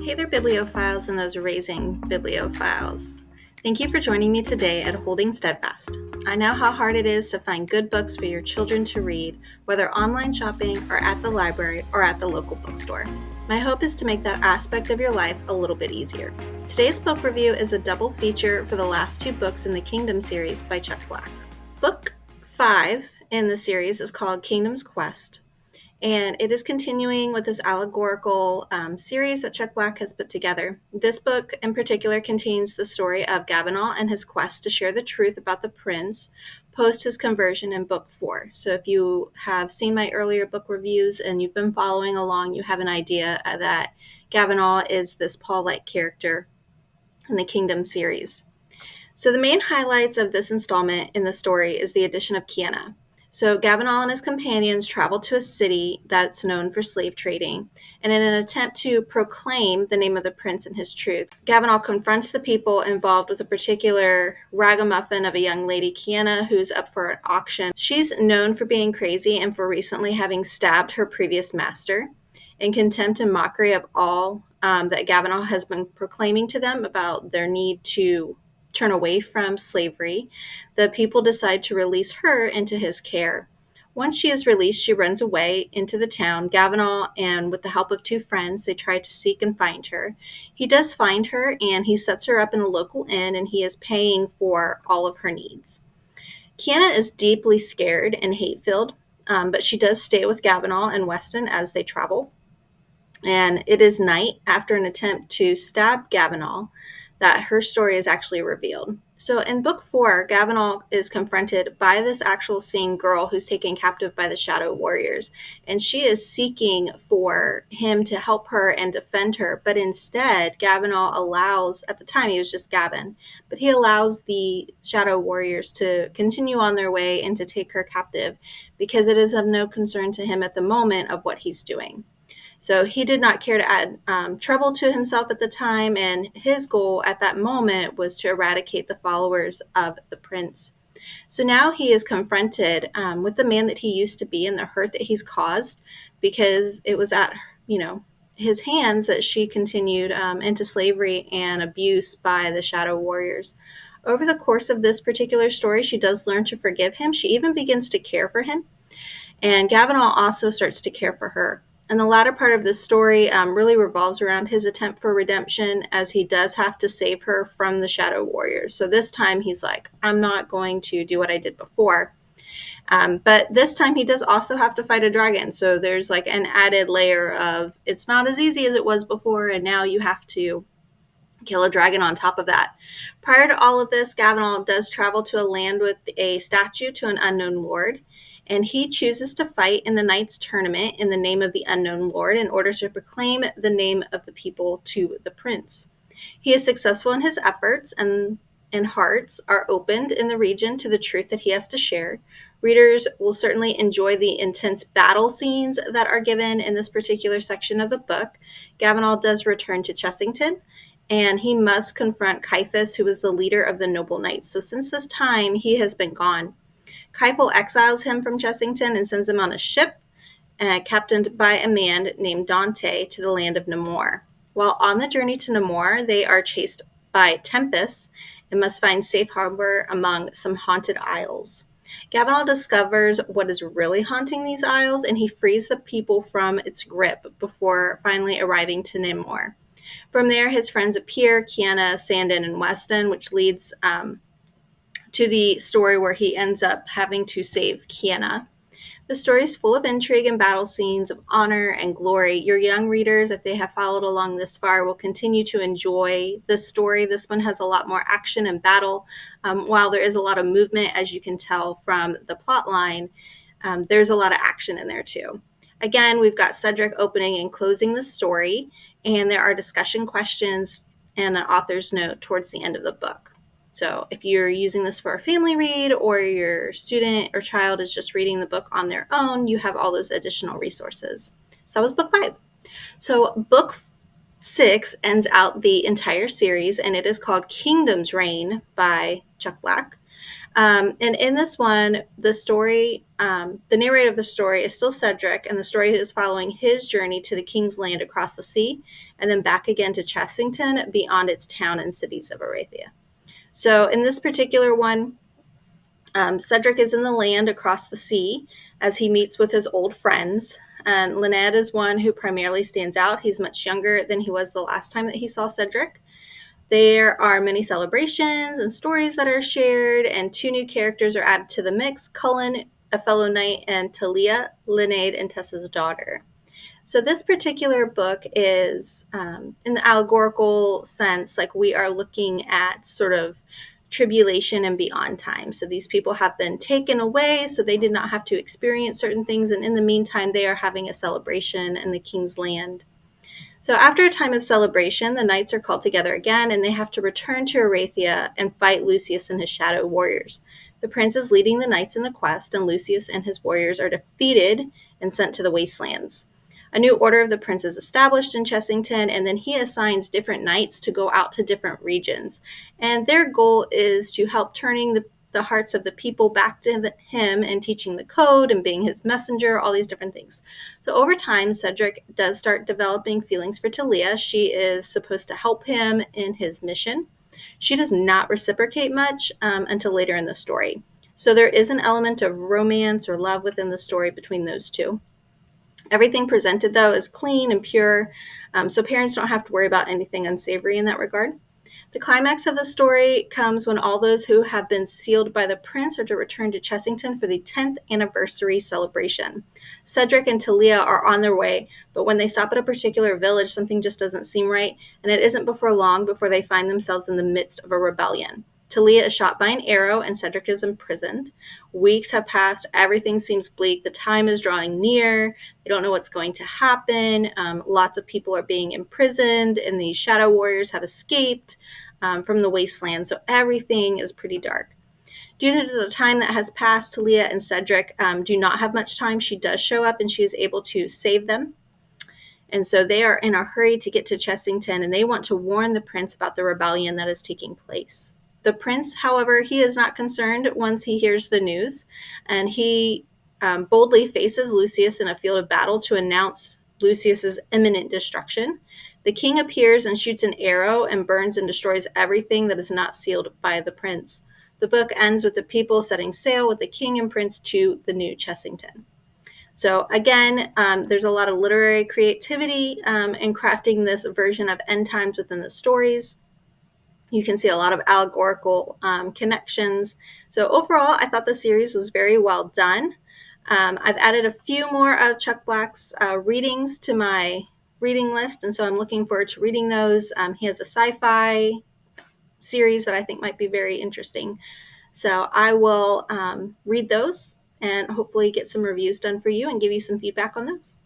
Hey there, bibliophiles and those raising bibliophiles. Thank you for joining me today at Holding Steadfast. I know how hard it is to find good books for your children to read, whether online shopping or at the library or at the local bookstore. My hope is to make that aspect of your life a little bit easier. Today's book review is a double feature for the last two books in the Kingdom series by Chuck Black. Book 5 in the series is called Kingdom's Quest, and it is continuing with this allegorical series that Chuck Black has put together. This book in particular contains the story of Gavonal and his quest to share the truth about the prince post his conversion in book 4. So if you have seen my earlier book reviews and you've been following along, you have an idea that Gavonal is this Paul-like character in the Kingdom series. So the main highlights of this installment in the story is the addition of Kiana. So Gavonal and his companions travel to a city that's known for slave trading, and in an attempt to proclaim the name of the prince and his truth, Gavonal confronts the people involved with a particular ragamuffin of a young lady, Kiana, who's up for an auction. She's known for being crazy and for recently having stabbed her previous master. In contempt and mockery of all that Gavonal has been proclaiming to them about their need to turn away from slavery, the people decide to release her into his care. Once she is released, she runs away into the town. Gavonal, and with the help of two friends, they try to seek and find her. He does find her, and he sets her up in a local inn, and he is paying for all of her needs. Kiana is deeply scared and hate-filled, but she does stay with Gavonal and Weston as they travel. And it is night after an attempt to stab Gavonal that her story is actually revealed. So in book 4, Gavonal is confronted by this actual same girl who's taken captive by the Shadow Warriors, and she is seeking for him to help her and defend her. But instead, Gavonal allows, at the time he was just Gavin, but he allows the Shadow Warriors to continue on their way and to take her captive because it is of no concern to him at the moment of what he's doing. So he did not care to add trouble to himself at the time, and his goal at that moment was to eradicate the followers of the prince. So now he is confronted with the man that he used to be and the hurt that he's caused, because it was at his hands that she continued into slavery and abuse by the Shadow Warriors. Over the course of this particular story, she does learn to forgive him. She even begins to care for him, and Gavonal also starts to care for her. And the latter part of this story really revolves around his attempt for redemption, as he does have to save her from the Shadow Warriors. So this time he's like, I'm not going to do what I did before. But this time he does also have to fight a dragon. So there's like an added layer of it's not as easy as it was before, and now you have to kill a dragon on top of that. Prior to all of this, Gavonal does travel to a land with a statue to an unknown lord, and he chooses to fight in the Knights Tournament in the name of the unknown lord in order to proclaim the name of the people to the prince. He is successful in his efforts, and hearts are opened in the region to the truth that he has to share. Readers will certainly enjoy the intense battle scenes that are given in this particular section of the book. Gavonal does return to Chessington, and he must confront Caiaphas, who is the leader of the noble knights. So since this time, he has been gone. Caiaphas exiles him from Chessington and sends him on a ship, captained by a man named Dante, to the land of Namor. While on the journey to Namor, they are chased by tempests and must find safe harbor among some haunted isles. Gavonal discovers what is really haunting these isles, and he frees the people from its grip before finally arriving to Namor. From there, his friends appear, Kiana, Sandon, and Weston, which leads to the story where he ends up having to save Kiana. The story is full of intrigue and battle scenes of honor and glory. Your young readers, if they have followed along this far, will continue to enjoy this story. This one has a lot more action and battle. While there is a lot of movement, as you can tell from the plot line, there's a lot of action in there too. Again, we've got Cedric opening and closing the story, and there are discussion questions and an author's note towards the end of the book. So if you're using this for a family read, or your student or child is just reading the book on their own, you have all those additional resources. So that was book 5. So book 6 ends out the entire series, and it is called Kingdom's Reign by Chuck Black. And in this one, the story, the narrator of the story is still Cedric, and the story is following his journey to the King's Land across the sea and then back again to Chessington beyond its town and cities of Arathia. So in this particular one, Cedric is in the land across the sea as he meets with his old friends. And Lynette is one who primarily stands out. He's much younger than he was the last time that he saw Cedric. There are many celebrations and stories that are shared, and 2 new characters are added to the mix: Cullen, a fellow knight, and Talia, Lynaid and Tessa's daughter. So this particular book is, in the allegorical sense, like we are looking at sort of tribulation and beyond time. So these people have been taken away, so they did not have to experience certain things. And in the meantime, they are having a celebration in the king's land. So after a time of celebration, the knights are called together again, and they have to return to Arathia and fight Lucius and his shadow warriors. The prince is leading the knights in the quest, and Lucius and his warriors are defeated and sent to the wastelands. A new order of the prince is established in Chessington, and then he assigns different knights to go out to different regions. And their goal is to help turning the hearts of the people back to him and teaching the code and being his messenger, all these different things. So over time, Cedric does start developing feelings for Talia. She is supposed to help him in his mission. She does not reciprocate much until later in the story. So there is an element of romance or love within the story between those two. Everything presented, though, is clean and pure, so parents don't have to worry about anything unsavory in that regard. The climax of the story comes when all those who have been sealed by the prince are to return to Chessington for the 10th anniversary celebration. Cedric and Talia are on their way, but when they stop at a particular village, something just doesn't seem right, and it isn't before long before they find themselves in the midst of a rebellion. Talia is shot by an arrow, and Cedric is imprisoned. Weeks have passed. Everything seems bleak. The time is drawing near. They don't know what's going to happen. Lots of people are being imprisoned, and the shadow warriors have escaped from the wasteland. So everything is pretty dark. Due to the time that has passed, Talia and Cedric do not have much time. She does show up, and she is able to save them. And so they are in a hurry to get to Chessington, and they want to warn the prince about the rebellion that is taking place. The prince, however, he is not concerned once he hears the news, and he boldly faces Lucius in a field of battle to announce Lucius's imminent destruction. The king appears and shoots an arrow and burns and destroys everything that is not sealed by the prince. The book ends with the people setting sail with the king and prince to the new Chessington. So again, there's a lot of literary creativity in crafting this version of end times within the stories. You can see a lot of allegorical connections. So overall, I thought the series was very well done. I've added a few more of Chuck Black's readings to my reading list, and so I'm looking forward to reading those. He has a sci-fi series that I think might be very interesting. So I will read those and hopefully get some reviews done for you and give you some feedback on those.